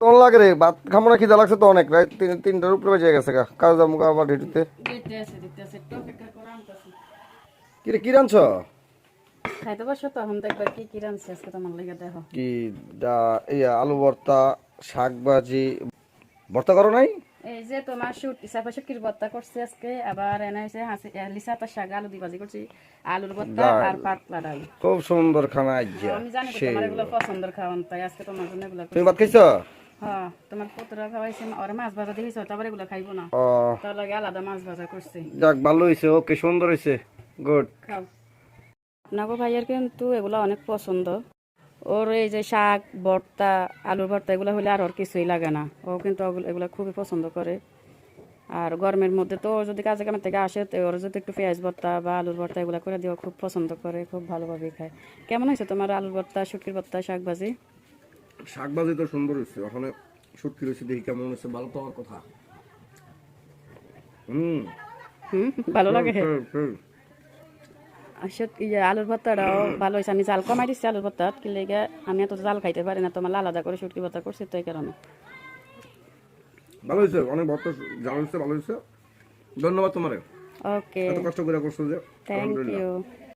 তোর লাগে রে ভাত খাবো না, খিদা লাগছে তো অনেক, রাত তিনটার উপরে বেজে গেছে গা, কাজ যাবো গা আবার ডিউটিতে। দিতেছে একটু অপেক্ষা করে আনতেছি। কিরে কি রাঁধছ? খাইতে বসো তখন দেখবার কি কি রাঁধছি আজকে তোমার লেগে দেখো। কি আলু ভর্তা, শাক ভাজি, ভর্তা করো নাই? এই যে তোমার চাপা শুটকির ভর্তা করছি আজকে, আবার এনে হয়েছে লিসা পাতা শাক আলু দিয়ে ভাজি করছি, আলুর ভর্তা ডাল, আর পাতলা ডাল। খুব সুন্দর খানা আজ্ঞা। আমি জানি তো তোমার এগুলো পছন্দের খাওয়ান, তাই আজকে তোমার জন্য এগুলো তুমি করছি। ভাত খাইছো? হ্যাঁ, তোমার পুত্রা খাওয়াইছি, ওরা মাছ ভাজা দিয়েছে, তারপরে এগুলো খাইবো না, ও তার লাগে আলাদা মাছ ভাজা করছি। যাক, ভালো হয়েছে, ওকে, সুন্দর হয়েছে, গুড। খাও। আপনাকে ভাইয়ের কিন্তু এগুলো অনেক পছন্দ। ওর এই যে শাক ভর্তা, আলুর ভর্তা এগুলো হলে আর ওর কিছুই লাগে না, ও কিন্তু এগুলো খুবই পছন্দ করে। আর গরমের মধ্যে তো ও যদি কাজে কামের থেকে আসে, তো ওর যদি একটু পেঁয়াজ ভর্তা বা আলুর ভর্তা এগুলো করে দিও, খুব পছন্দ করে, খুব ভালোভাবে খায়। কেমন হয়েছে তোমার আলুর ভর্তা, শুটকির ভর্তা, শাক ভাজি? শাক ভাজি তো সুন্দর হয়েছে, ওখানে শুটকি রয়েছে, দেখি কেমন হয়েছে, ভালো তো হওয়ার কথা। হুম, ভালো লাগে। হুম। আলুর ভর্তাটাও ভালো হয়েছে, আমি জাল কমাই দিচ্ছি আলুর ভর্তা, কি লেগে আমি এত জাল খাইতে পারি না, তোমার আলাদা করে শুটকি ভর্তা করছি তো এই কারণে। ভালো হয়েছে, অনেক ভর্তা জাল হয়েছে, ভালো হয়েছে। ধন্যবাদ তোমারে, ওকে, এত কষ্ট করে করছো যে। থ্যাংক আলহামদুলিল্লাহ। ইউ।